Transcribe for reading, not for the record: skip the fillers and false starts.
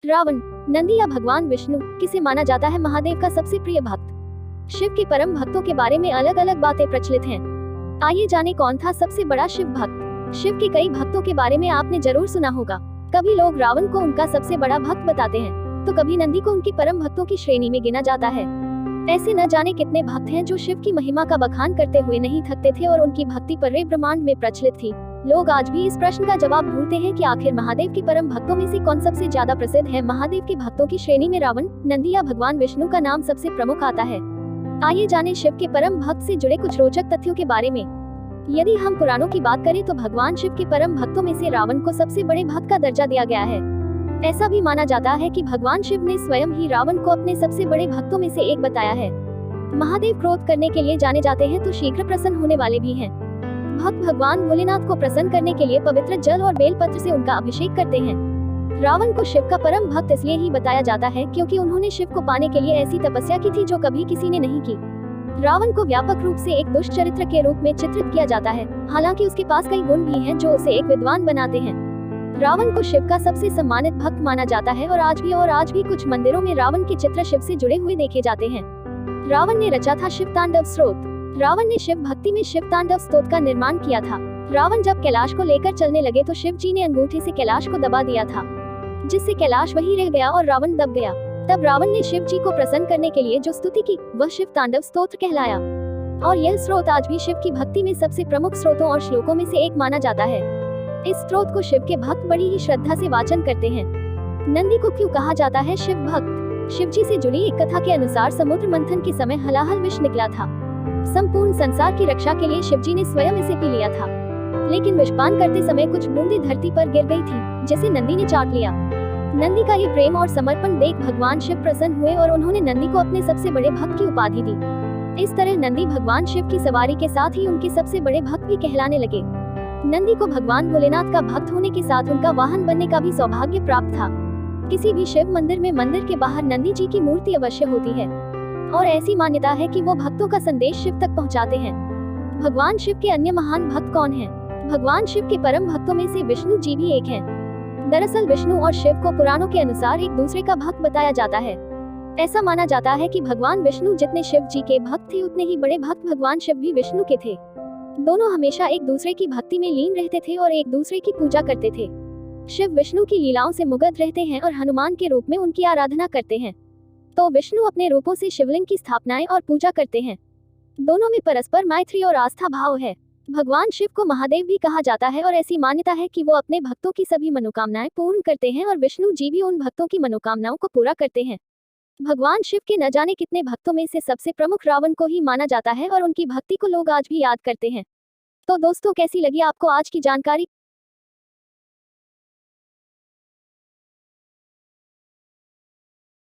रावण, नंदी या भगवान विष्णु, किसे माना जाता है महादेव का सबसे प्रिय भक्त। शिव के परम भक्तों के बारे में अलग अलग बातें प्रचलित हैं। आइए जाने कौन था सबसे बड़ा शिव भक्त। शिव के कई भक्तों के बारे में आपने जरूर सुना होगा। कभी लोग रावण को उनका सबसे बड़ा भक्त बताते हैं, तो कभी नंदी को उनकी परम भक्तों की श्रेणी में गिना जाता है। ऐसे न जाने कितने भक्त हैं जो शिव की महिमा का बखान करते हुए नहीं थकते थे और उनकी भक्ति पूरे ब्रह्मांड में प्रचलित थी। लोग आज भी इस प्रश्न का जवाब ढूंढते हैं कि आखिर महादेव के परम भक्तों में से कौन सबसे ज्यादा प्रसिद्ध है। महादेव के भक्तों की श्रेणी में रावण, नंदी या भगवान विष्णु का नाम सबसे प्रमुख आता है। आइए जानें शिव के परम भक्त से जुड़े कुछ रोचक तथ्यों के बारे में। यदि हम पुराणों की बात करें तो भगवान शिव के परम भक्तों में से रावण को सबसे बड़े भक्त का दर्जा दिया गया है। ऐसा भी माना जाता है कि भगवान शिव ने स्वयं ही रावण को अपने सबसे बड़े भक्तों में से एक बताया है। महादेव क्रोध करने के लिए जाने जाते हैं तो शीघ्र प्रसन्न होने वाले भी हैं। भक्त भगवान भोलेनाथ को प्रसन्न करने के लिए पवित्र जल और बेलपत्र से उनका अभिषेक करते हैं। रावण को शिव का परम भक्त इसलिए ही बताया जाता है क्योंकि उन्होंने शिव को पाने के लिए ऐसी तपस्या की थी जो कभी किसी ने नहीं की। रावण को व्यापक रूप से एक दुष्ट चरित्र के रूप में चित्रित किया जाता है, हालांकि उसके पास कई गुण भी हैं जो उसे एक विद्वान बनाते हैं। रावण को शिव का सबसे सम्मानित भक्त माना जाता है और आज भी कुछ मंदिरों में रावण के चित्र शिव से जुड़े हुए देखे जाते हैं। रावण ने रचा था शिव तांडव स्तोत्र। रावण ने शिव भक्ति में शिव तांडव स्तोत्र का निर्माण किया था। रावण जब कैलाश को लेकर चलने लगे तो शिव जी ने अंगूठे से कैलाश को दबा दिया था, जिससे कैलाश वहीं रह गया और रावण दब गया। तब रावण ने शिव जी को प्रसन्न करने के लिए जो स्तुति की वह शिव तांडव स्तोत्र कहलाया, और यह स्रोत आज भी शिव की भक्ति में सबसे प्रमुख स्रोतों और श्लोकों में से एक माना जाता है। इस स्रोत को शिव के भक्त बड़ी ही श्रद्धा से वाचन करते हैं। नंदी को क्यों कहा जाता है शिव भक्त? शिव जी से जुड़ी एक कथा के अनुसार समुद्र मंथन के समय हलाहल विष निकला था। संपूर्ण संसार की रक्षा के लिए शिव जी ने स्वयं इसे पी लिया था, लेकिन विषपान करते समय कुछ बूंदें धरती पर गिर गई थी, जिसे नंदी ने चाट लिया। नंदी का ये प्रेम और समर्पण देख भगवान शिव प्रसन्न हुए और उन्होंने नंदी को अपने सबसे बड़े भक्त की उपाधि दी। इस तरह नंदी भगवान शिव की सवारी के साथ ही उनके सबसे बड़े भक्त भी कहलाने लगे। नंदी को भगवान भोलेनाथ का भक्त होने के साथ उनका वाहन बनने का भी सौभाग्य प्राप्त था। किसी भी शिव मंदिर में मंदिर के बाहर नंदी जी की मूर्ति अवश्य होती है, और ऐसी मान्यता है कि वो भक्तों का संदेश शिव तक पहुंचाते हैं। भगवान शिव के अन्य महान भक्त कौन हैं? भगवान शिव के परम भक्तों में से विष्णु जी भी एक हैं। दरअसल विष्णु और शिव को पुराणों के अनुसार एक दूसरे का भक्त बताया जाता है। ऐसा माना जाता है कि भगवान विष्णु जितने शिव जी के भक्त थे उतने ही बड़े भक्त भगवान शिव भी विष्णु के थे। दोनों हमेशा एक दूसरे की भक्ति में लीन रहते थे और एक दूसरे की पूजा करते थे। शिव विष्णु की लीलाओं से मुग्ध रहते हैं और हनुमान के रूप में उनकी आराधना करते हैं, तो विष्णु अपने रूपों से शिवलिंग की स्थापनाएं और पूजा करते हैं। दोनों में परस्पर मैत्री और आस्था भाव है। भगवान शिव को महादेव भी कहा जाता है और ऐसी मान्यता है कि वो अपने भक्तों की सभी मनोकामनाएं पूर्ण करते हैं और विष्णु जी भी उन भक्तों की मनोकामनाओं को पूरा करते हैं। भगवान शिव के न जाने कितने भक्तों में से सबसे प्रमुख रावण को ही माना जाता है और उनकी भक्ति को लोग आज भी याद करते हैं। तो दोस्तों, कैसी लगी आपको आज की जानकारी?